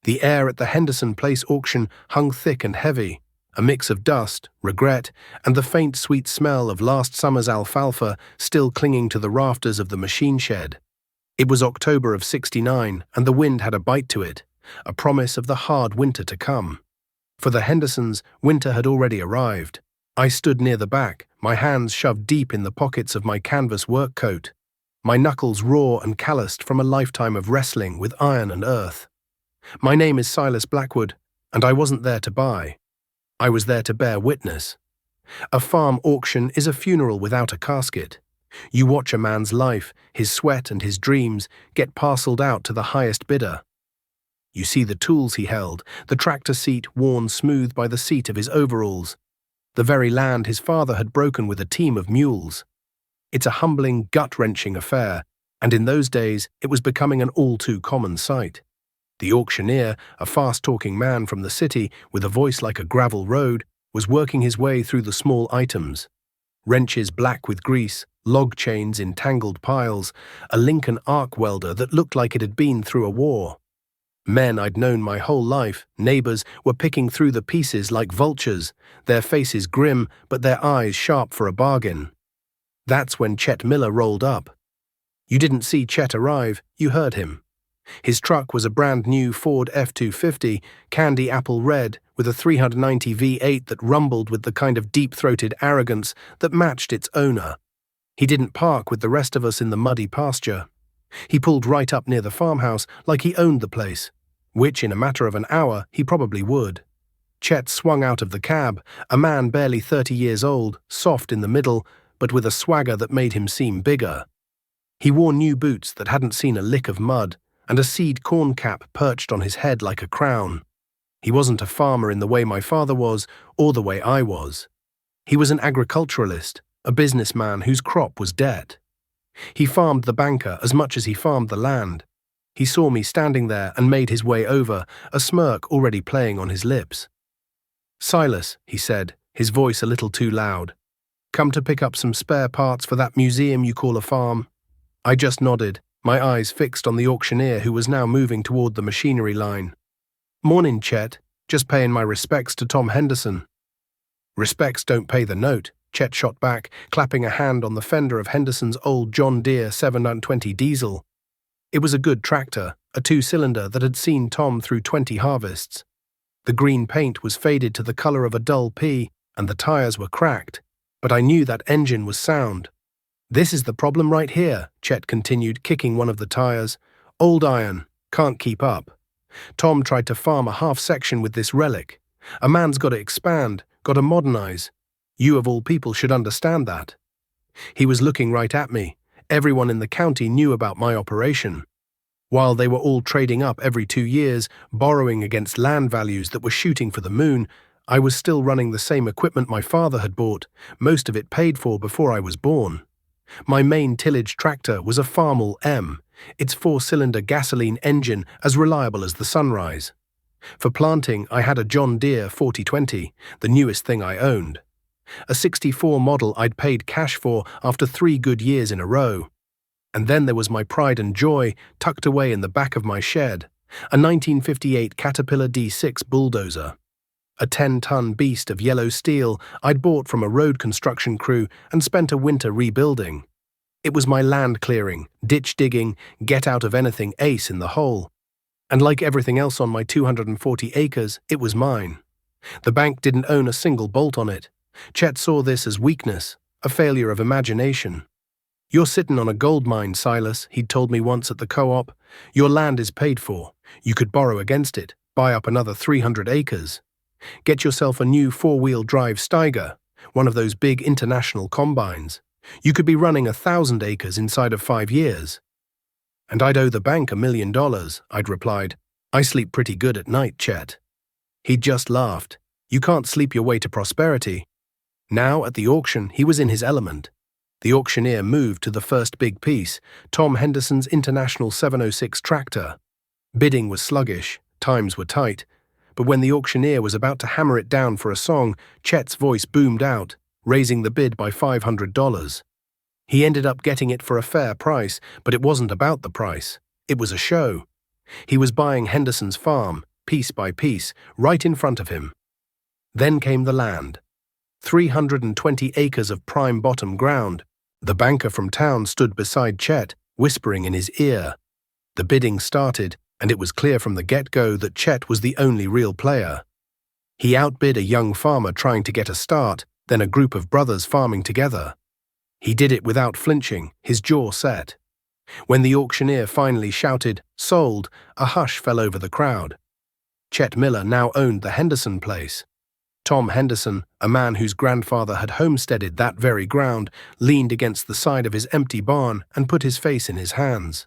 The air at the Henderson Place auction hung thick and heavy, a mix of dust, regret, and the faint sweet smell of last summer's alfalfa still clinging to the rafters of the machine shed. It was October of '69, and the wind had a bite to it, a promise of the hard winter to come. For the Hendersons, winter had already arrived. I stood near the back, my hands shoved deep in the pockets of my canvas work coat, my knuckles raw and calloused from a lifetime of wrestling with iron and earth. My name is Silas Blackwood, and I wasn't there to buy. I was there to bear witness. A farm auction is a funeral without a casket. You watch a man's life, his sweat and his dreams, get parceled out to the highest bidder. You see the tools he held, the tractor seat worn smooth by the seat of his overalls, the very land his father had broken with a team of mules. It's a humbling, gut-wrenching affair, and in those days it was becoming an all-too-common sight. The auctioneer, a fast-talking man from the city with a voice like a gravel road, was working his way through the small items. Wrenches black with grease, log chains in tangled piles, a Lincoln arc welder that looked like it had been through a war. Men I'd known my whole life, neighbors, were picking through the pieces like vultures, their faces grim but their eyes sharp for a bargain. That's when Chet Miller rolled up. You didn't see Chet arrive, you heard him. His truck was a brand-new Ford F-250, candy apple red, with a 390 V8 that rumbled with the kind of deep-throated arrogance that matched its owner. He didn't park with the rest of us in the muddy pasture. He pulled right up near the farmhouse like he owned the place, which in a matter of an hour he probably would. Chet swung out of the cab, a man barely 30 years old, soft in the middle, but with a swagger that made him seem bigger. He wore new boots that hadn't seen a lick of mud, and a seed corn cap perched on his head like a crown. He wasn't a farmer in the way my father was, or the way I was. He was an agriculturalist, a businessman whose crop was debt. He farmed the banker as much as he farmed the land. He saw me standing there and made his way over, a smirk already playing on his lips. "Silas," he said, his voice a little too loud. "Come to pick up some spare parts for that museum you call a farm?" I just nodded, my eyes fixed on the auctioneer who was now moving toward the machinery line. "Morning, Chet. Just paying my respects to Tom Henderson." "Respects don't pay the note," Chet shot back, clapping a hand on the fender of Henderson's old John Deere 720 diesel. It was a good tractor, a two-cylinder that had seen Tom through 20 harvests. The green paint was faded to the color of a dull pea, and the tires were cracked, but I knew that engine was sound. "This is the problem right here," Chet continued, kicking one of the tires. "Old iron. Can't keep up. Tom tried to farm a half-section with this relic. A man's got to expand, got to modernize. You of all people should understand that." He was looking right at me. Everyone in the county knew about my operation. While they were all trading up every 2 years, borrowing against land values that were shooting for the moon, I was still running the same equipment my father had bought, most of it paid for before I was born. My main tillage tractor was a Farmall M, its 4-cylinder gasoline engine as reliable as the sunrise. For planting, I had a John Deere 4020, the newest thing I owned. A '64 model I'd paid cash for after 3 good years in a row. And then there was my pride and joy tucked away in the back of my shed, a 1958 Caterpillar D6 bulldozer. A 10-ton beast of yellow steel I'd bought from a road construction crew and spent a winter rebuilding. It was my land clearing, ditch digging, get-out-of-anything ace in the hole. And like everything else on my 240 acres, it was mine. The bank didn't own a single bolt on it. Chet saw this as weakness, a failure of imagination. "You're sitting on a gold mine, Silas," he'd told me once at the co-op. "Your land is paid for. You could borrow against it, buy up another 300 acres. Get yourself a new 4-wheel drive Steiger, one of those big international combines. You could be running 1,000 acres inside of 5 years. "And I'd owe the bank $1 million, I'd replied. "I sleep pretty good at night, Chet." He'd just laughed. "You can't sleep your way to prosperity." Now, at the auction, he was in his element. The auctioneer moved to the first big piece, Tom Henderson's International 706 tractor. Bidding was sluggish, times were tight, but when the auctioneer was about to hammer it down for a song, Chet's voice boomed out, raising the bid by $500. He ended up getting it for a fair price, but it wasn't about the price. It was a show. He was buying Henderson's farm, piece by piece, right in front of him. Then came the land. 320 acres of prime bottom ground. The banker from town stood beside Chet, whispering in his ear. The bidding started, and it was clear from the get-go that Chet was the only real player. He outbid a young farmer trying to get a start, then a group of brothers farming together. He did it without flinching, his jaw set. When the auctioneer finally shouted, "Sold," a hush fell over the crowd. Chet Miller now owned the Henderson place. Tom Henderson, a man whose grandfather had homesteaded that very ground, leaned against the side of his empty barn and put his face in his hands.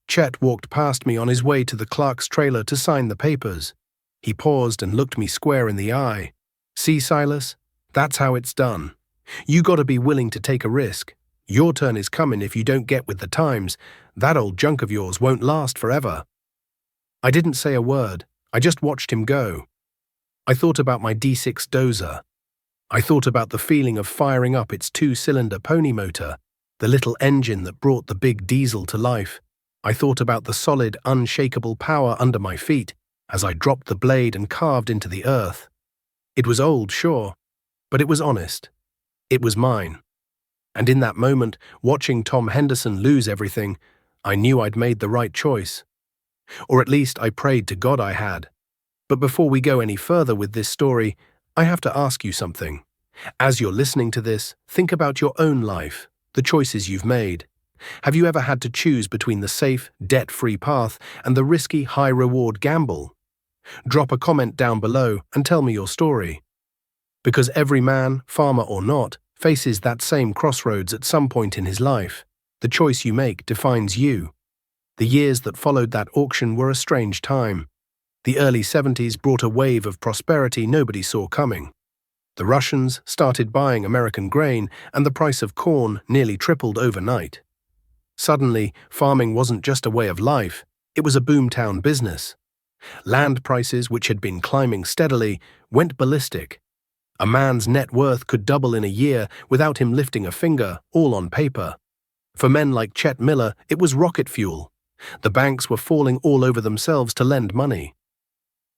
Chet walked past me on his way to the clerk's trailer to sign the papers. He paused and looked me square in the eye. "See, Silas? That's how it's done. You gotta be willing to take a risk. Your turn is coming if you don't get with the times. That old junk of yours won't last forever." I didn't say a word. I just watched him go. I thought about my D6 Dozer. I thought about the feeling of firing up its 2-cylinder pony motor, the little engine that brought the big diesel to life. I thought about the solid, unshakable power under my feet as I dropped the blade and carved into the earth. It was old, sure, but it was honest. It was mine. And in that moment, watching Tom Henderson lose everything, I knew I'd made the right choice. Or at least I prayed to God I had. But before we go any further with this story, I have to ask you something. As you're listening to this, think about your own life, the choices you've made. Have you ever had to choose between the safe, debt-free path and the risky, high-reward gamble? Drop a comment down below and tell me your story. Because every man, farmer or not, faces that same crossroads at some point in his life. The choice you make defines you. The years that followed that auction were a strange time. The early 70s brought a wave of prosperity nobody saw coming. The Russians started buying American grain, and the price of corn nearly tripled overnight. Suddenly, farming wasn't just a way of life, it was a boomtown business. Land prices, which had been climbing steadily, went ballistic. A man's net worth could double in a year without him lifting a finger, all on paper. For men like Chet Miller, it was rocket fuel. The banks were falling all over themselves to lend money.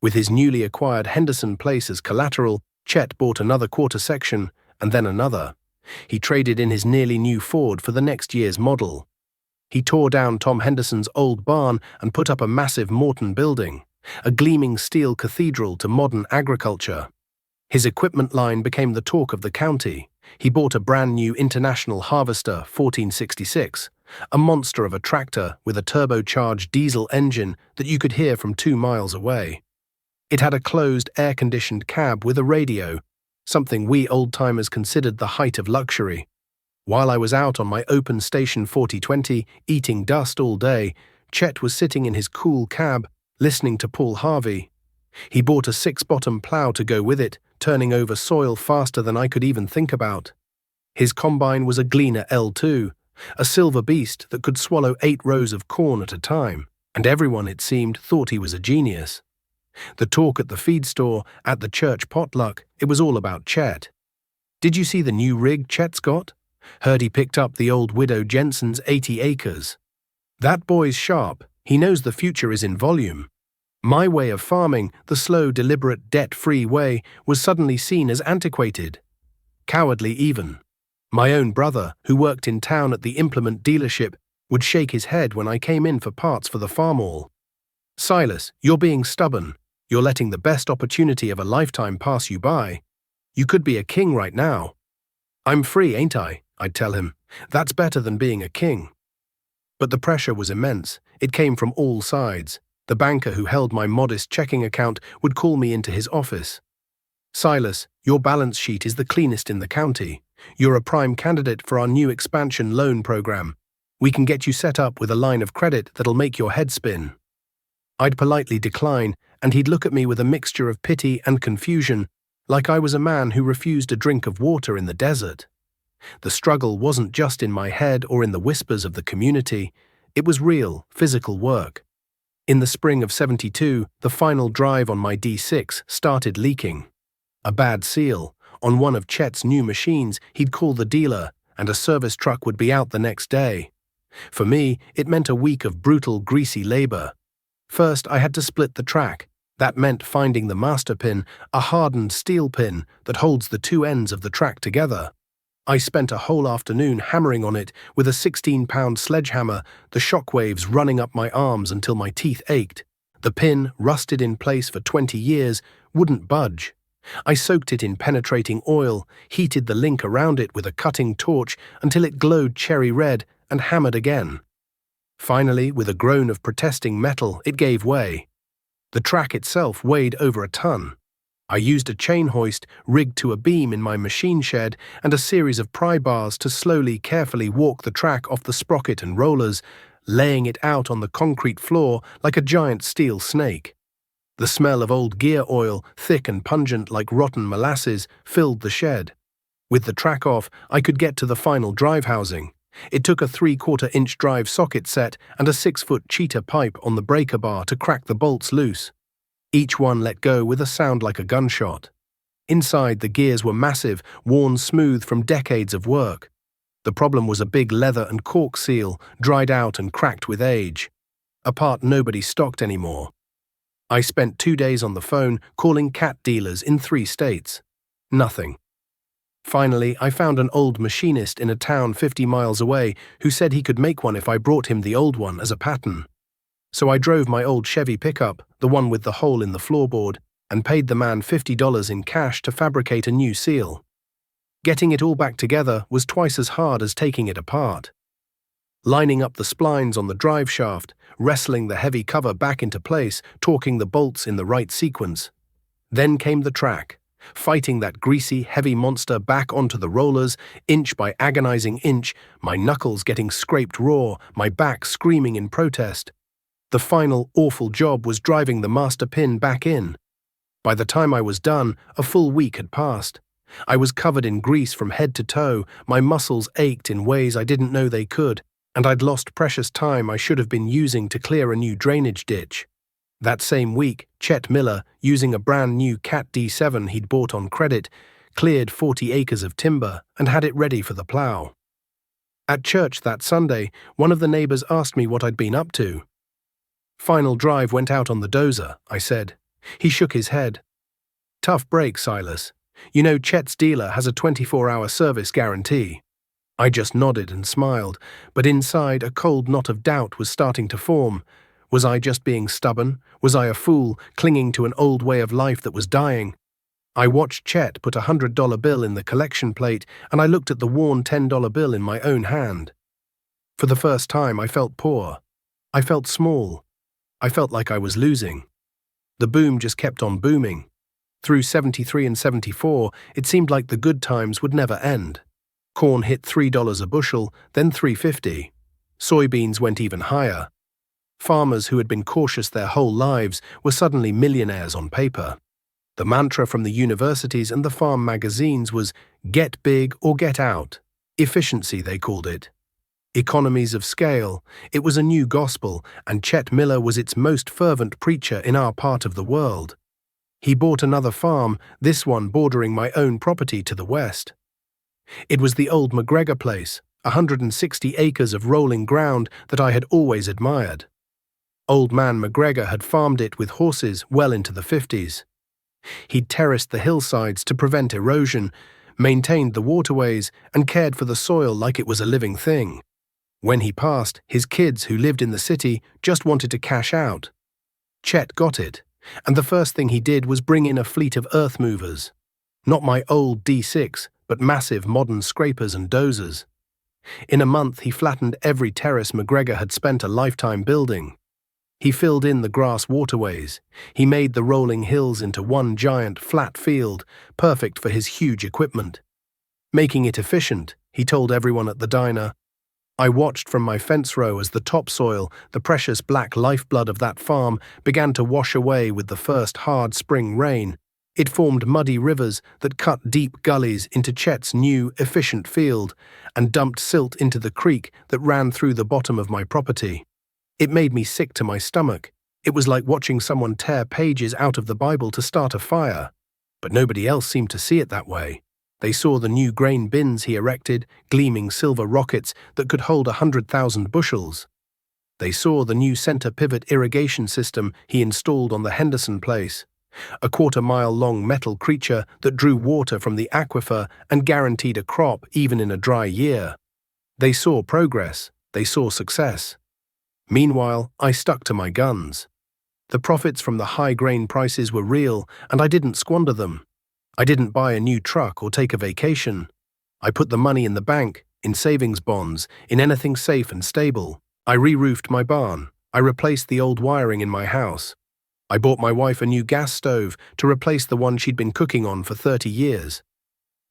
With his newly acquired Henderson place as collateral, Chet bought another quarter section, and then another. He traded in his nearly new Ford for the next year's model. He tore down Tom Henderson's old barn and put up a massive Morton building, a gleaming steel cathedral to modern agriculture. His equipment line became the talk of the county. He bought a brand new International Harvester 1466, a monster of a tractor with a turbocharged diesel engine that you could hear from 2 miles away. It had a closed, air-conditioned cab with a radio, something we old-timers considered the height of luxury. While I was out on my open station 4020, eating dust all day, Chet was sitting in his cool cab, listening to Paul Harvey. He bought a 6-bottom plow to go with it, turning over soil faster than I could even think about. His combine was a Gleaner L2, a silver beast that could swallow 8 rows of corn at a time, and everyone, it seemed, thought he was a genius. The talk at the feed store, at the church potluck, it was all about Chet. "Did you see the new rig Chet's got? Heard he picked up the old widow Jensen's 80 acres. That boy's sharp, he knows the future is in volume." My way of farming, the slow, deliberate, debt-free way, was suddenly seen as antiquated. Cowardly even. My own brother, who worked in town at the implement dealership, would shake his head when I came in for parts for the farm all. "Silas, you're being stubborn. You're letting the best opportunity of a lifetime pass you by. You could be a king right now." "I'm free, ain't I?" I'd tell him. "That's better than being a king." But the pressure was immense. It came from all sides. The banker who held my modest checking account would call me into his office. "Silas, your balance sheet is the cleanest in the county. You're a prime candidate for our new expansion loan program. We can get you set up with a line of credit that'll make your head spin." I'd politely decline, and he'd look at me with a mixture of pity and confusion, like I was a man who refused a drink of water in the desert. The struggle wasn't just in my head or in the whispers of the community. It was real, physical work. In the spring of '72, the final drive on my D6 started leaking. A bad seal. On one of Chet's new machines, he'd call the dealer, and a service truck would be out the next day. For me, it meant a week of brutal, greasy labor. First, I had to split the track. That meant finding the master pin, a hardened steel pin that holds the two ends of the track together. I spent a whole afternoon hammering on it with a 16-pound sledgehammer, the shockwaves running up my arms until my teeth ached. The pin, rusted in place for 20 years, wouldn't budge. I soaked it in penetrating oil, heated the link around it with a cutting torch until it glowed cherry red, and hammered again. Finally, with a groan of protesting metal, it gave way. The track itself weighed over a ton. I used a chain hoist rigged to a beam in my machine shed and a series of pry bars to slowly, carefully walk the track off the sprocket and rollers, laying it out on the concrete floor like a giant steel snake. The smell of old gear oil, thick and pungent like rotten molasses, filled the shed. With the track off, I could get to the final drive housing. It took a 3/4-inch drive socket set and a 6-foot cheetah pipe on the breaker bar to crack the bolts loose. Each one let go with a sound like a gunshot. Inside, the gears were massive, worn smooth from decades of work. The problem was a big leather and cork seal, dried out and cracked with age. A part nobody stocked anymore. I spent 2 days on the phone calling cat dealers in 3 states. Nothing. Finally, I found an old machinist in a town 50 miles away who said he could make one if I brought him the old one as a pattern. So I drove my old Chevy pickup, the one with the hole in the floorboard, and paid the man $50 in cash to fabricate a new seal. Getting it all back together was twice as hard as taking it apart. Lining up the splines on the drive shaft, wrestling the heavy cover back into place, torquing the bolts in the right sequence. Then came the track, fighting that greasy, heavy monster back onto the rollers, inch by agonizing inch, my knuckles getting scraped raw, my back screaming in protest. The final, awful job was driving the master pin back in. By the time I was done, a full week had passed. I was covered in grease from head to toe, my muscles ached in ways I didn't know they could, and I'd lost precious time I should have been using to clear a new drainage ditch. That same week, Chet Miller, using a brand new Cat D7 he'd bought on credit, cleared 40 acres of timber and had it ready for the plow. At church that Sunday, one of the neighbors asked me what I'd been up to. "Final drive went out on the Dozer," I said. He shook his head. "Tough break, Silas. You know Chet's dealer has a 24-hour service guarantee." I just nodded and smiled, but inside a cold knot of doubt was starting to form. Was I just being stubborn? Was I a fool, clinging to an old way of life that was dying? I watched Chet put a $100 bill in the collection plate, and I looked at the worn $10 bill in my own hand. For the first time, I felt poor. I felt small. I felt like I was losing. The boom just kept on booming. Through 73 and 74, it seemed like the good times would never end. Corn hit $3 a bushel, then $3.50. Soybeans went even higher. Farmers who had been cautious their whole lives were suddenly millionaires on paper. The mantra from the universities and the farm magazines was, "Get big or get out." Efficiency, they called it. Economies of scale. It was a new gospel, and Chet Miller was its most fervent preacher in our part of the world. He bought another farm, this one bordering my own property to the west. It was the old McGregor place, 160 acres of rolling ground that I had always admired. Old man McGregor had farmed it with horses well into the 50s. He'd terraced the hillsides to prevent erosion, maintained the waterways, and cared for the soil like it was a living thing. When he passed, his kids who lived in the city just wanted to cash out. Chet got it, and the first thing he did was bring in a fleet of earth movers. Not my old D6, but massive modern scrapers and dozers. In a month, he flattened every terrace McGregor had spent a lifetime building. He filled in the grass waterways. He made the rolling hills into one giant flat field, perfect for his huge equipment. Making it efficient, he told everyone at the diner. I watched from my fence row as the topsoil, the precious black lifeblood of that farm, began to wash away with the first hard spring rain. It formed muddy rivers that cut deep gullies into Chet's new, efficient field and dumped silt into the creek that ran through the bottom of my property. It made me sick to my stomach. It was like watching someone tear pages out of the Bible to start a fire. But nobody else seemed to see it that way. They saw the new grain bins he erected, gleaming silver rockets that could hold 100,000 bushels. They saw the new center pivot irrigation system he installed on the Henderson place, a quarter-mile-long metal creature that drew water from the aquifer and guaranteed a crop even in a dry year. They saw progress. They saw success. Meanwhile, I stuck to my guns. The profits from the high grain prices were real, and I didn't squander them. I didn't buy a new truck or take a vacation. I put the money in the bank, in savings bonds, in anything safe and stable. I re-roofed my barn. I replaced the old wiring in my house. I bought my wife a new gas stove to replace the one she'd been cooking on for 30 years.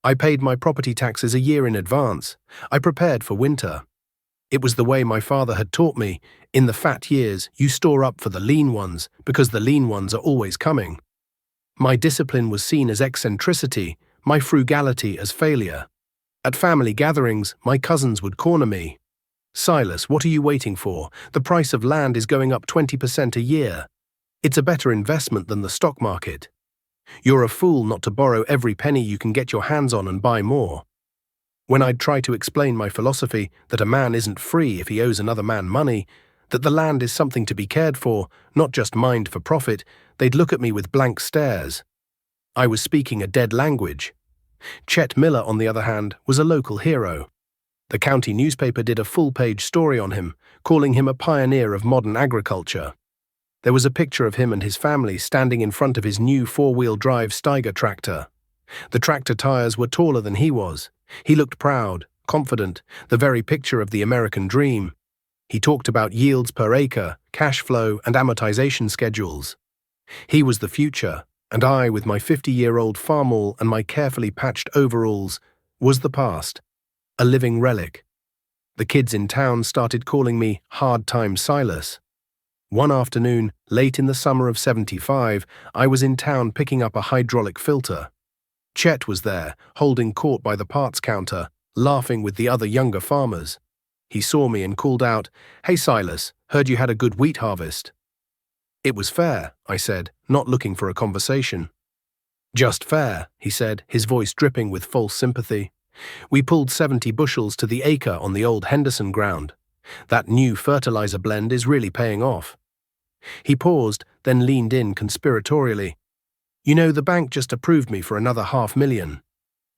I paid my property taxes a year in advance. I prepared for winter. It was the way my father had taught me. In the fat years, you store up for the lean ones, because the lean ones are always coming. My discipline was seen as eccentricity, my frugality as failure. At family gatherings, my cousins would corner me. "Silas, what are you waiting for? The price of land is going up 20% a year. It's a better investment than the stock market. You're a fool not to borrow every penny you can get your hands on and buy more." When I'd try to explain my philosophy that a man isn't free if he owes another man money, that the land is something to be cared for, not just mined for profit, they'd look at me with blank stares. I was speaking a dead language. Chet Miller, on the other hand, was a local hero. The county newspaper did a full-page story on him, calling him a pioneer of modern agriculture. There was a picture of him and his family standing in front of his new four-wheel-drive Steiger tractor. The tractor tires were taller than he was. He looked proud, confident, the very picture of the American dream. He talked about yields per acre, cash flow, and amortization schedules. He was the future, and I, with my 50-year-old farmall and my carefully patched overalls, was the past, a living relic. The kids in town started calling me Hard Time Silas. One afternoon, late in the summer of '75, I was in town picking up a hydraulic filter. Chet was there, holding court by the parts counter, laughing with the other younger farmers. He saw me and called out, "Hey Silas, heard you had a good wheat harvest." "It was fair," I said, not looking for a conversation. "Just fair," he said, his voice dripping with false sympathy. "We pulled 70 bushels to the acre on the old Henderson ground. That new fertilizer blend is really paying off." He paused, then leaned in conspiratorially. "You know, the bank just approved me for another $500,000.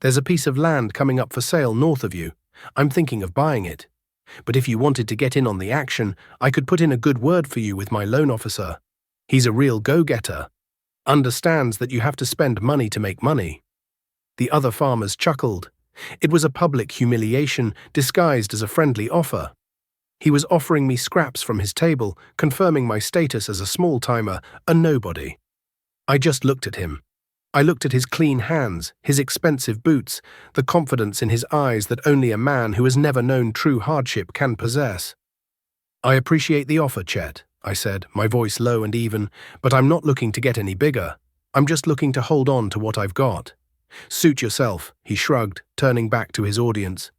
There's a piece of land coming up for sale north of you. I'm thinking of buying it. But if you wanted to get in on the action, I could put in a good word for you with my loan officer. He's a real go-getter. Understands that you have to spend money to make money." The other farmers chuckled. It was a public humiliation disguised as a friendly offer. He was offering me scraps from his table, confirming my status as a small-timer, a nobody. I just looked at him. I looked at his clean hands, his expensive boots, the confidence in his eyes that only a man who has never known true hardship can possess. "I appreciate the offer, Chet," I said, my voice low and even, "but I'm not looking to get any bigger. I'm just looking to hold on to what I've got." "Suit yourself," he shrugged, turning back to his audience.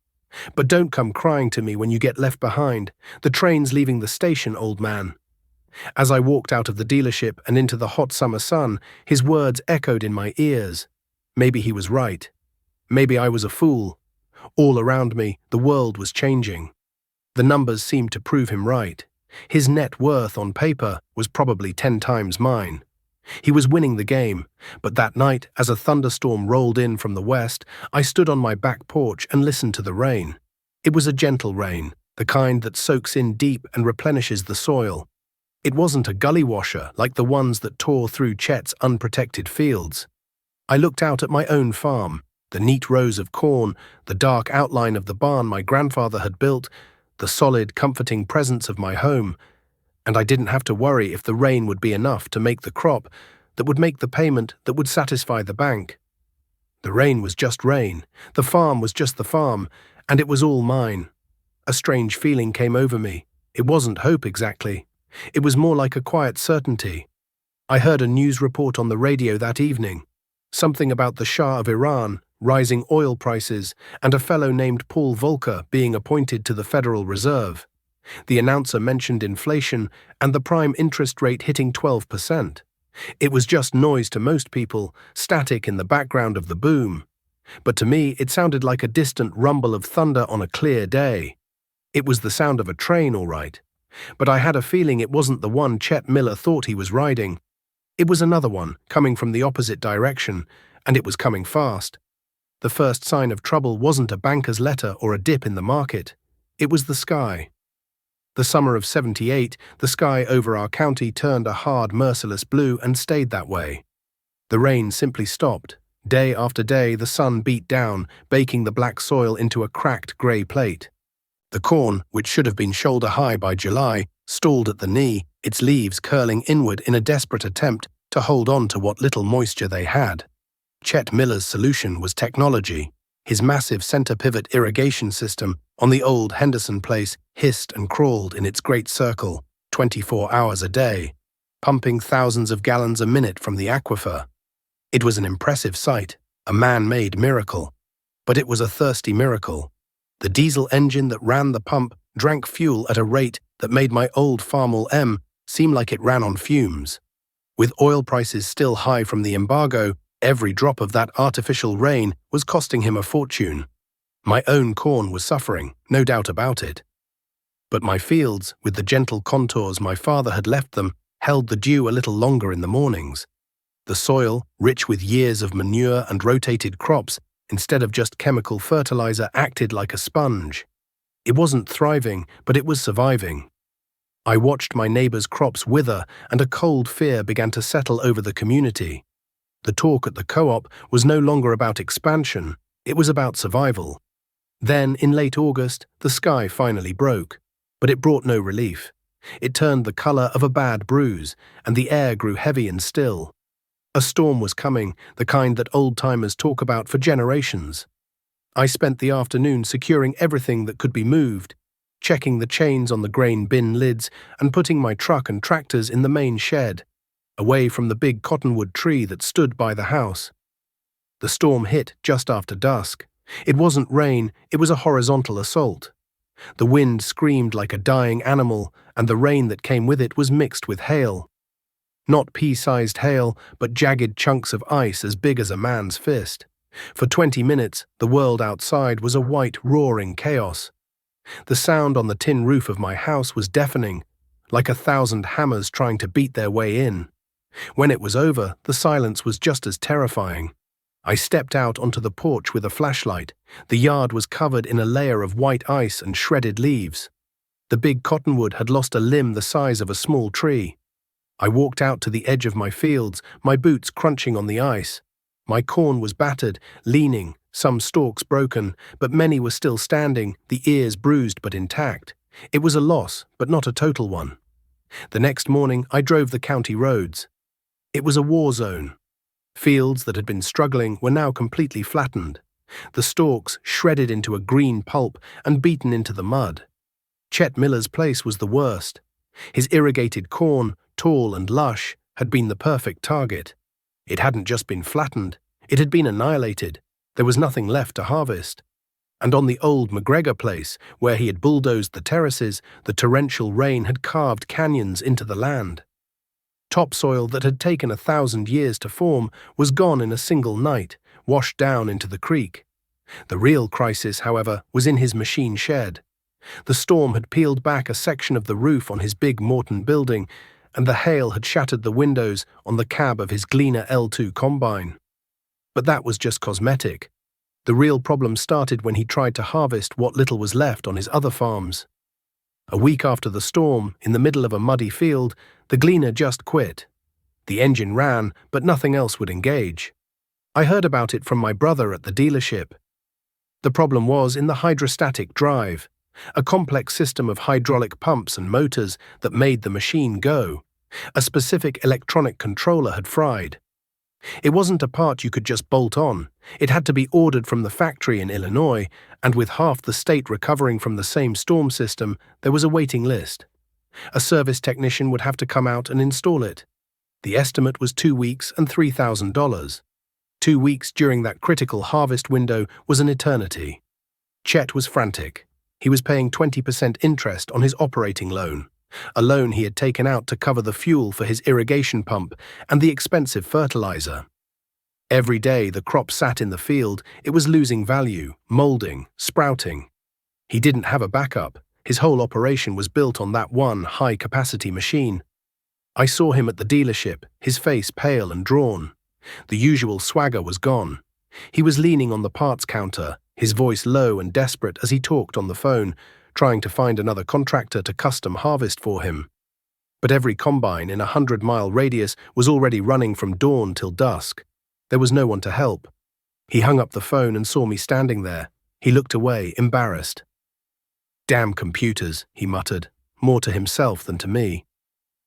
"But don't come crying to me when you get left behind. The train's leaving the station, old man." As I walked out of the dealership and into the hot summer sun, his words echoed in my ears. Maybe he was right. Maybe I was a fool. All around me, the world was changing. The numbers seemed to prove him right. His net worth on paper was probably 10 times mine. He was winning the game, but that night, as a thunderstorm rolled in from the west, I stood on my back porch and listened to the rain. It was a gentle rain, the kind that soaks in deep and replenishes the soil. It wasn't a gully washer like the ones that tore through Chet's unprotected fields. I looked out at my own farm, the neat rows of corn, the dark outline of the barn my grandfather had built, the solid, comforting presence of my home, and I didn't have to worry if the rain would be enough to make the crop, that would make the payment, that would satisfy the bank. The rain was just rain, the farm was just the farm, and it was all mine. A strange feeling came over me. It wasn't hope exactly. It was more like a quiet certainty. I heard a news report on the radio that evening. Something about the Shah of Iran, rising oil prices, and a fellow named Paul Volcker being appointed to the Federal Reserve. The announcer mentioned inflation and the prime interest rate hitting 12%. It was just noise to most people, static in the background of the boom. But to me, it sounded like a distant rumble of thunder on a clear day. It was the sound of a train, all right. But I had a feeling it wasn't the one Chet Miller thought he was riding. It was another one, coming from the opposite direction, and it was coming fast. The first sign of trouble wasn't a banker's letter or a dip in the market. It was the sky. The summer of '78, the sky over our county turned a hard, merciless blue and stayed that way. The rain simply stopped. Day after day, the sun beat down, baking the black soil into a cracked grey plate. The corn, which should have been shoulder-high by July, stalled at the knee, its leaves curling inward in a desperate attempt to hold on to what little moisture they had. Chet Miller's solution was technology. His massive center-pivot irrigation system on the old Henderson place hissed and crawled in its great circle, 24 hours a day, pumping thousands of gallons a minute from the aquifer. It was an impressive sight, a man-made miracle. But it was a thirsty miracle. The diesel engine that ran the pump drank fuel at a rate that made my old Farmall M seem like it ran on fumes. With oil prices still high from the embargo, every drop of that artificial rain was costing him a fortune. My own corn was suffering, no doubt about it. But my fields, with the gentle contours my father had left them, held the dew a little longer in the mornings. The soil, rich with years of manure and rotated crops, instead of just chemical fertilizer, acted like a sponge. It wasn't thriving, but it was surviving. I watched my neighbors' crops wither, and a cold fear began to settle over the community. The talk at the co-op was no longer about expansion, it was about survival. Then, in late August, the sky finally broke, but it brought no relief. It turned the color of a bad bruise, and the air grew heavy and still. A storm was coming, the kind that old-timers talk about for generations. I spent the afternoon securing everything that could be moved, checking the chains on the grain bin lids and putting my truck and tractors in the main shed, away from the big cottonwood tree that stood by the house. The storm hit just after dusk. It wasn't rain, it was a horizontal assault. The wind screamed like a dying animal, and the rain that came with it was mixed with hail. Not pea-sized hail, but jagged chunks of ice as big as a man's fist. For 20 minutes, the world outside was a white, roaring chaos. The sound on the tin roof of my house was deafening, like 1,000 hammers trying to beat their way in. When it was over, the silence was just as terrifying. I stepped out onto the porch with a flashlight. The yard was covered in a layer of white ice and shredded leaves. The big cottonwood had lost a limb the size of a small tree. I walked out to the edge of my fields, my boots crunching on the ice. My corn was battered, leaning, some stalks broken, but many were still standing, the ears bruised but intact. It was a loss, but not a total one. The next morning, I drove the county roads. It was a war zone. Fields that had been struggling were now completely flattened, the stalks shredded into a green pulp and beaten into the mud. Chet Miller's place was the worst. His irrigated corn, tall and lush, had been the perfect target. It hadn't just been flattened, it had been annihilated. There was nothing left to harvest. And on the old McGregor place, where he had bulldozed the terraces, the torrential rain had carved canyons into the land. Topsoil that had taken 1,000 years to form was gone in a single night, washed down into the creek. The real crisis, however, was in his machine shed. The storm had peeled back a section of the roof on his big Morton building, and the hail had shattered the windows on the cab of his Gleaner L2 combine. But that was just cosmetic. The real problem started when he tried to harvest what little was left on his other farms. A week after the storm, in the middle of a muddy field, the Gleaner just quit. The engine ran, but nothing else would engage. I heard about it from my brother at the dealership. The problem was in the hydrostatic drive, a complex system of hydraulic pumps and motors that made the machine go. A specific electronic controller had fried. It wasn't a part you could just bolt on. It had to be ordered from the factory in Illinois, and with half the state recovering from the same storm system, there was a waiting list. A service technician would have to come out and install it. The estimate was 2 weeks and $3,000. 2 weeks during that critical harvest window was an eternity. Chet was frantic. He was paying 20% interest on his operating loan, a loan he had taken out to cover the fuel for his irrigation pump and the expensive fertilizer. Every day the crop sat in the field, it was losing value, molding, sprouting. He didn't have a backup. His whole operation was built on that one high-capacity machine. I saw him at the dealership, his face pale and drawn. The usual swagger was gone. He was leaning on the parts counter, his voice low and desperate as he talked on the phone, trying to find another contractor to custom harvest for him. But every combine in a 100-mile radius was already running from dawn till dusk. There was no one to help. He hung up the phone and saw me standing there. He looked away, embarrassed. "Damn computers," he muttered, more to himself than to me.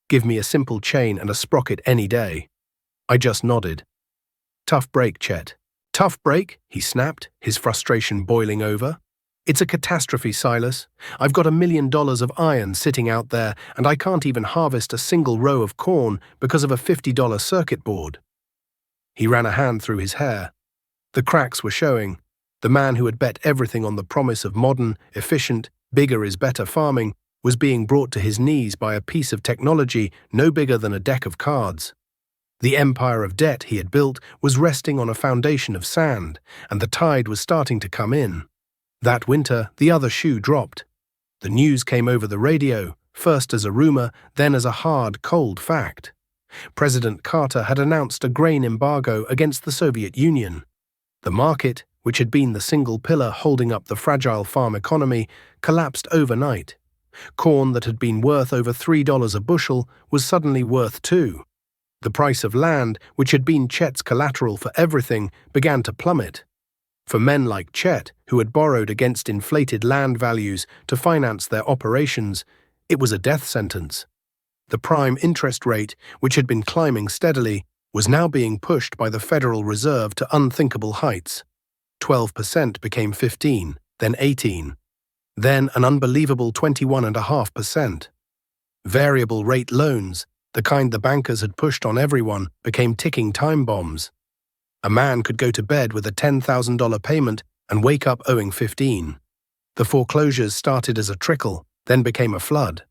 "Give me a simple chain and a sprocket any day." I just nodded. "Tough break, Chet." "Tough break?" he snapped, his frustration boiling over. "It's a catastrophe, Silas. I've got $1 million of iron sitting out there, and I can't even harvest a single row of corn because of a $50 circuit board." He ran a hand through his hair. The cracks were showing. The man who had bet everything on the promise of modern, efficient, bigger is better farming was being brought to his knees by a piece of technology no bigger than a deck of cards. The empire of debt he had built was resting on a foundation of sand, and the tide was starting to come in. That winter, the other shoe dropped. The news came over the radio, first as a rumor, then as a hard, cold fact. President Carter had announced a grain embargo against the Soviet Union. The market, which had been the single pillar holding up the fragile farm economy, collapsed overnight. Corn that had been worth over $3 a bushel was suddenly worth $2. The price of land, which had been Chet's collateral for everything, began to plummet. For men like Chet, who had borrowed against inflated land values to finance their operations, it was a death sentence. The prime interest rate, which had been climbing steadily, was now being pushed by the Federal Reserve to unthinkable heights. 12% became 15%, then 18%. Then an unbelievable 21.5%. Variable rate loans, the kind the bankers had pushed on everyone, became ticking time bombs. A man could go to bed with a $10,000 payment and wake up owing 15. The foreclosures started as a trickle, then became a flood.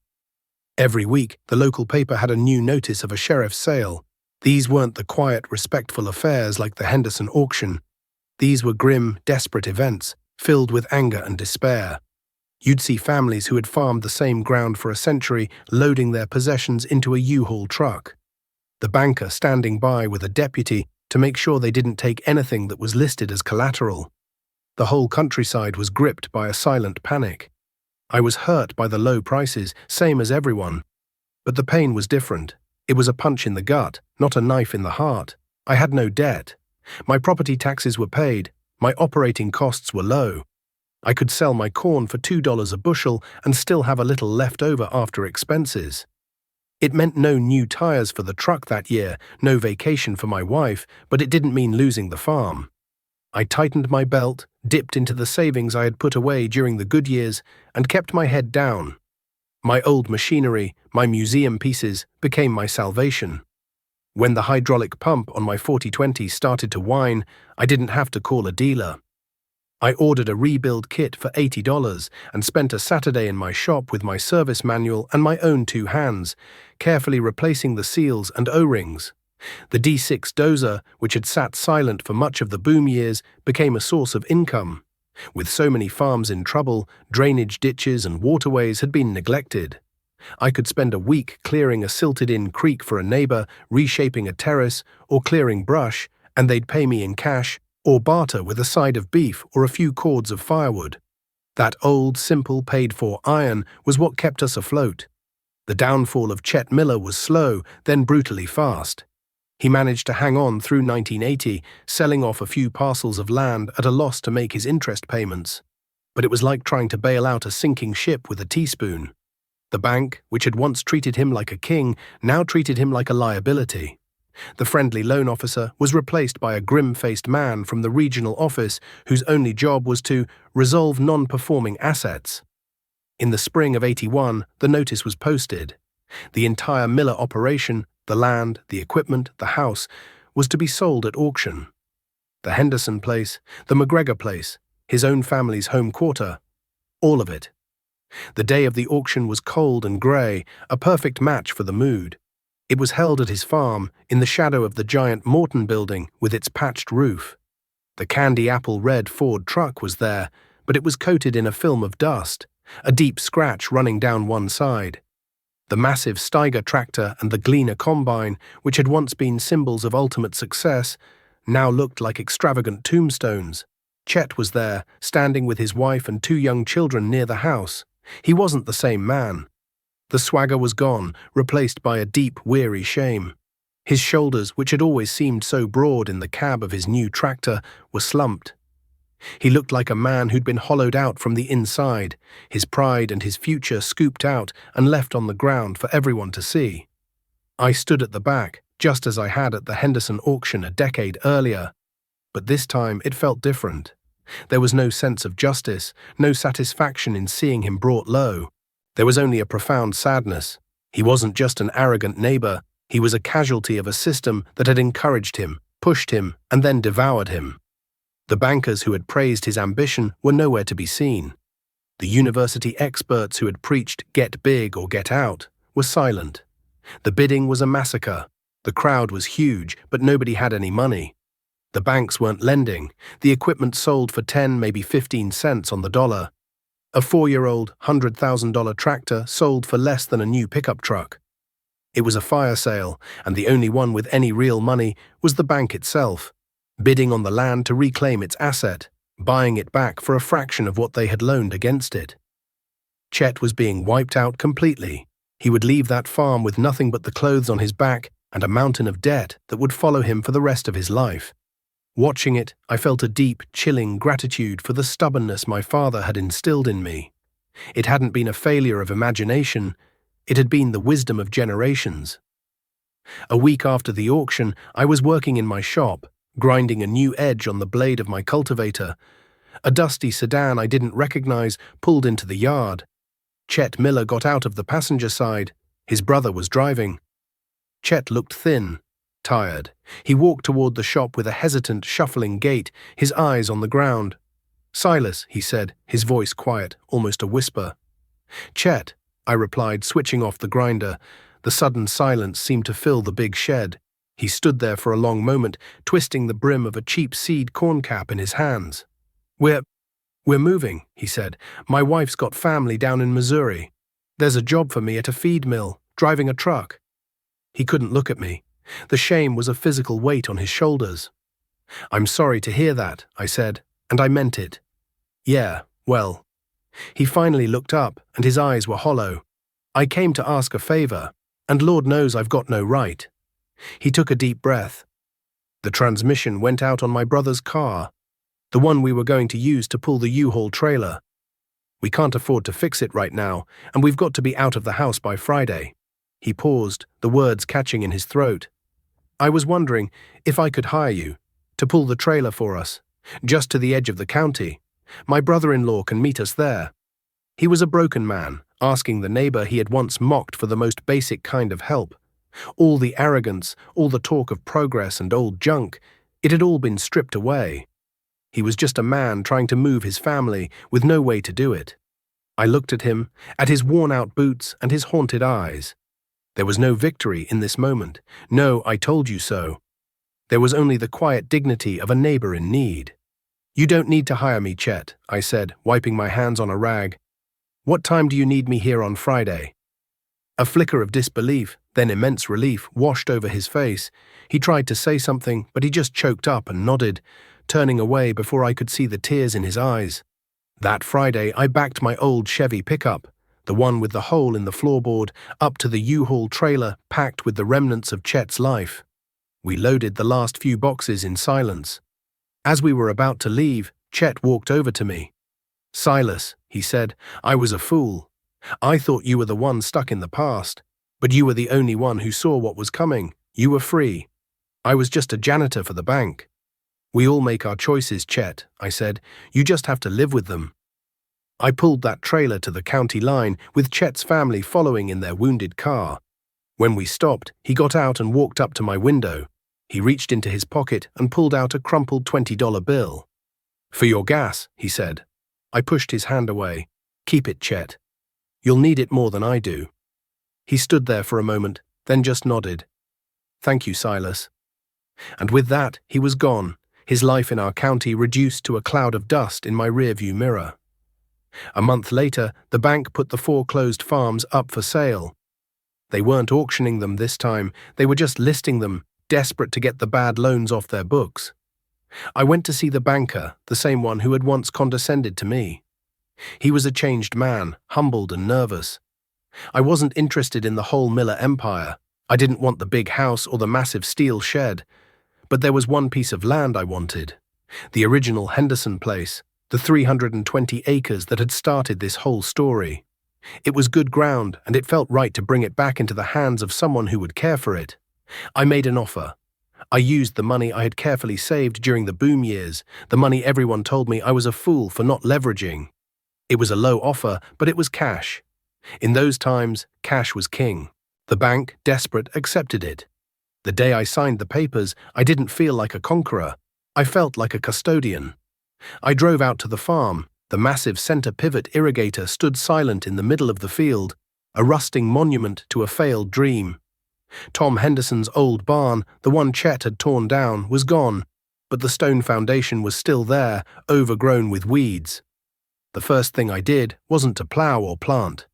Every week, the local paper had a new notice of a sheriff's sale. These weren't the quiet, respectful affairs like the Henderson auction. These were grim, desperate events, filled with anger and despair. You'd see families who had farmed the same ground for a century loading their possessions into a U-Haul truck. The banker standing by with a deputy to make sure they didn't take anything that was listed as collateral. The whole countryside was gripped by a silent panic. I was hurt by the low prices, same as everyone. But the pain was different. It was a punch in the gut, not a knife in the heart. I had no debt. My property taxes were paid. My operating costs were low. I could sell my corn for $2 a bushel and still have a little left over after expenses. It meant no new tires for the truck that year, no vacation for my wife, but it didn't mean losing the farm. I tightened my belt, dipped into the savings I had put away during the good years, and kept my head down. My old machinery, my museum pieces, became my salvation. When the hydraulic pump on my 4020 started to whine, I didn't have to call a dealer. I ordered a rebuild kit for $80 and spent a Saturday in my shop with my service manual and my own 2 hands, carefully replacing the seals and O-rings. The D6 Dozer, which had sat silent for much of the boom years, became a source of income. With so many farms in trouble, drainage ditches and waterways had been neglected. I could spend a week clearing a silted-in creek for a neighbor, reshaping a terrace, or clearing brush, and they'd pay me in cash, or barter with a side of beef or a few cords of firewood. That old, simple, paid-for iron was what kept us afloat. The downfall of Chet Miller was slow, then brutally fast. He managed to hang on through 1980, selling off a few parcels of land at a loss to make his interest payments. But it was like trying to bail out a sinking ship with a teaspoon. The bank, which had once treated him like a king, now treated him like a liability. The friendly loan officer was replaced by a grim-faced man from the regional office whose only job was to resolve non-performing assets. In the spring of '81, the notice was posted. The entire Miller operation, the land, the equipment, the house, was to be sold at auction. The Henderson place, the McGregor place, his own family's home quarter, all of it. The day of the auction was cold and grey, a perfect match for the mood. It was held at his farm, in the shadow of the giant Morton building with its patched roof. The candy apple red Ford truck was there, but it was coated in a film of dust, a deep scratch running down one side. The massive Steiger tractor and the Gleaner combine, which had once been symbols of ultimate success, now looked like extravagant tombstones. Chet was there, standing with his wife and 2 young children near the house. He wasn't the same man. The swagger was gone, replaced by a deep, weary shame. His shoulders, which had always seemed so broad in the cab of his new tractor, were slumped. He looked like a man who'd been hollowed out from the inside, his pride and his future scooped out and left on the ground for everyone to see. I stood at the back, just as I had at the Henderson auction a decade earlier. But this time it felt different. There was no sense of justice, no satisfaction in seeing him brought low. There was only a profound sadness. He wasn't just an arrogant neighbor, he was a casualty of a system that had encouraged him, pushed him, and then devoured him. The bankers who had praised his ambition were nowhere to be seen. The university experts who had preached "get big or get out" were silent. The bidding was a massacre. The crowd was huge, but nobody had any money. The banks weren't lending. The equipment sold for 10, maybe 15 cents on the dollar. A 4-year-old, $100,000 tractor sold for less than a new pickup truck. It was a fire sale, and the only one with any real money was the bank itself, bidding on the land to reclaim its asset, buying it back for a fraction of what they had loaned against it. Chet was being wiped out completely. He would leave that farm with nothing but the clothes on his back and a mountain of debt that would follow him for the rest of his life. Watching it, I felt a deep, chilling gratitude for the stubbornness my father had instilled in me. It hadn't been a failure of imagination, it had been the wisdom of generations. A week after the auction, I was working in my shop, grinding a new edge on the blade of my cultivator. A dusty sedan I didn't recognize pulled into the yard. Chet Miller got out of the passenger side. His brother was driving. Chet looked thin, tired. He walked toward the shop with a hesitant, shuffling gait, his eyes on the ground. "Silas," he said, his voice quiet, almost a whisper. "Chet," I replied, switching off the grinder. The sudden silence seemed to fill the big shed. He stood there for a long moment, twisting the brim of a cheap seed corn cap in his hands. We're moving," he said. "My wife's got family down in Missouri. There's a job for me at a feed mill, driving a truck." He couldn't look at me. The shame was a physical weight on his shoulders. "I'm sorry to hear that," I said, and I meant it. "Yeah, well." He finally looked up, and his eyes were hollow. "I came to ask a favor, and Lord knows I've got no right." He took a deep breath. "The transmission went out on my brother's car, the one we were going to use to pull the U-Haul trailer. We can't afford to fix it right now, and we've got to be out of the house by Friday." He paused, the words catching in his throat. "I was wondering if I could hire you to pull the trailer for us, just to the edge of the county. My brother-in-law can meet us there." He was a broken man, asking the neighbor he had once mocked for the most basic kind of help. All the arrogance, all the talk of progress and old junk, it had all been stripped away. He was just a man trying to move his family with no way to do it. I looked at him, at his worn-out boots and his haunted eyes. There was no victory in this moment. No, I told you so. There was only the quiet dignity of a neighbor in need. "You don't need to hire me, Chet," I said, wiping my hands on a rag. "What time do you need me here on Friday?" A flicker of disbelief, then immense relief, washed over his face. He tried to say something, but he just choked up and nodded, turning away before I could see the tears in his eyes. That Friday, I backed my old Chevy pickup, the one with the hole in the floorboard, up to the U-Haul trailer packed with the remnants of Chet's life. We loaded the last few boxes in silence. As we were about to leave, Chet walked over to me. "Silas," he said, "I was a fool. I thought you were the one stuck in the past, but you were the only one who saw what was coming. You were free. I was just a janitor for the bank." "We all make our choices, Chet," I said. "You just have to live with them." I pulled that trailer to the county line, with Chet's family following in their wounded car. When we stopped, he got out and walked up to my window. He reached into his pocket and pulled out a crumpled $20 bill. "For your gas," he said. I pushed his hand away. "Keep it, Chet. You'll need it more than I do." He stood there for a moment, then just nodded. "Thank you, Silas." And with that, he was gone, his life in our county reduced to a cloud of dust in my rearview mirror. A month later, the bank put the foreclosed farms up for sale. They weren't auctioning them this time, they were just listing them, desperate to get the bad loans off their books. I went to see the banker, the same one who had once condescended to me. He was a changed man, humbled and nervous. I wasn't interested in the whole Miller empire. I didn't want the big house or the massive steel shed. But there was one piece of land I wanted. The original Henderson place, the 320 acres that had started this whole story. It was good ground, and it felt right to bring it back into the hands of someone who would care for it. I made an offer. I used the money I had carefully saved during the boom years, the money everyone told me I was a fool for not leveraging. It was a low offer, but it was cash. In those times, cash was king. The bank, desperate, accepted it. The day I signed the papers, I didn't feel like a conqueror. I felt like a custodian. I drove out to the farm. The massive center pivot irrigator stood silent in the middle of the field, a rusting monument to a failed dream. Tom Henderson's old barn, the one Chet had torn down, was gone, but the stone foundation was still there, overgrown with weeds. The first thing I did wasn't to plow or plant.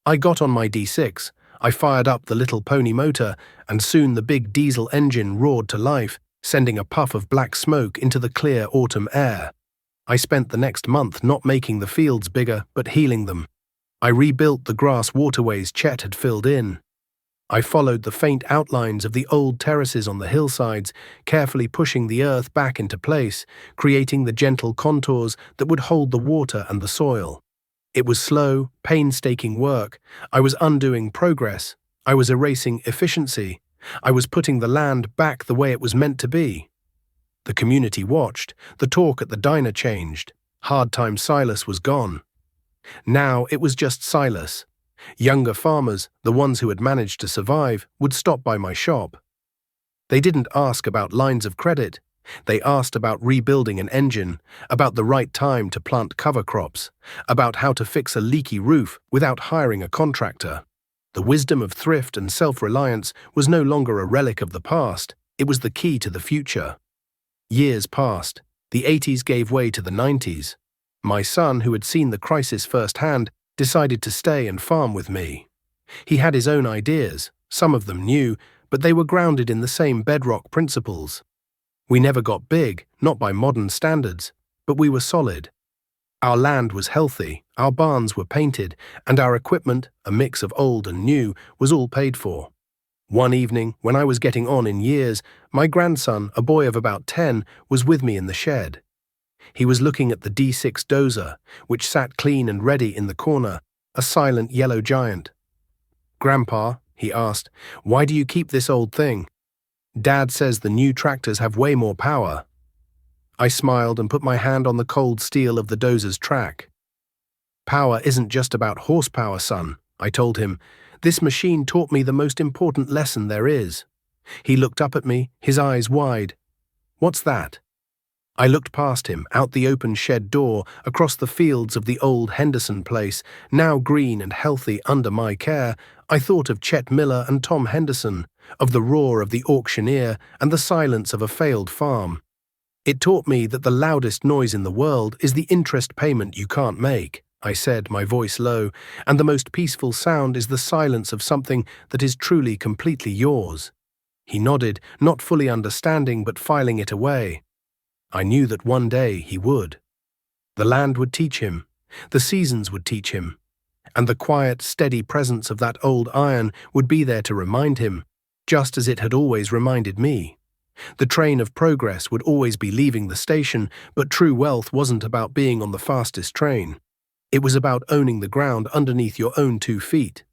I got on my D6, I fired up the little pony motor, and soon the big diesel engine roared to life, sending a puff of black smoke into the clear autumn air. I spent the next month not making the fields bigger, but healing them. I rebuilt the grass waterways Chet had filled in. I followed the faint outlines of the old terraces on the hillsides, carefully pushing the earth back into place, creating the gentle contours that would hold the water and the soil. It was slow, painstaking work. I was undoing progress. I was erasing efficiency. I was putting the land back the way it was meant to be. The community watched. The talk at the diner changed. Hard Time Silas was gone. Now it was just Silas. Younger farmers, the ones who had managed to survive, would stop by my shop. They didn't ask about lines of credit. They asked about rebuilding an engine, about the right time to plant cover crops, about how to fix a leaky roof without hiring a contractor. The wisdom of thrift and self-reliance was no longer a relic of the past, it was the key to the future. Years passed. The 80s gave way to the 90s. My son, who had seen the crisis firsthand, decided to stay and farm with me. He had his own ideas, some of them new, but they were grounded in the same bedrock principles. We never got big, not by modern standards, but we were solid. Our land was healthy, our barns were painted, and our equipment, a mix of old and new, was all paid for. One evening, when I was getting on in years, my grandson, a boy of about 10, was with me in the shed. He was looking at the D6 Dozer, which sat clean and ready in the corner, a silent yellow giant. "Grandpa," he asked, "why do you keep this old thing?" "Dad says the new tractors have way more power." I smiled and put my hand on the cold steel of the Dozer's track. "Power isn't just about horsepower, son," I told him. "This machine taught me the most important lesson there is." He looked up at me, his eyes wide. "What's that?" I looked past him, out the open shed door, across the fields of the old Henderson place, now green and healthy under my care. I thought of Chet Miller and Tom Henderson, of the roar of the auctioneer and the silence of a failed farm. "It taught me that the loudest noise in the world is the interest payment you can't make," I said, my voice low, "and the most peaceful sound is the silence of something that is truly completely yours." He nodded, not fully understanding but filing it away. I knew that one day he would. The land would teach him, the seasons would teach him, and the quiet, steady presence of that old iron would be there to remind him, just as it had always reminded me. The train of progress would always be leaving the station, but true wealth wasn't about being on the fastest train. It was about owning the ground underneath your own 2 feet.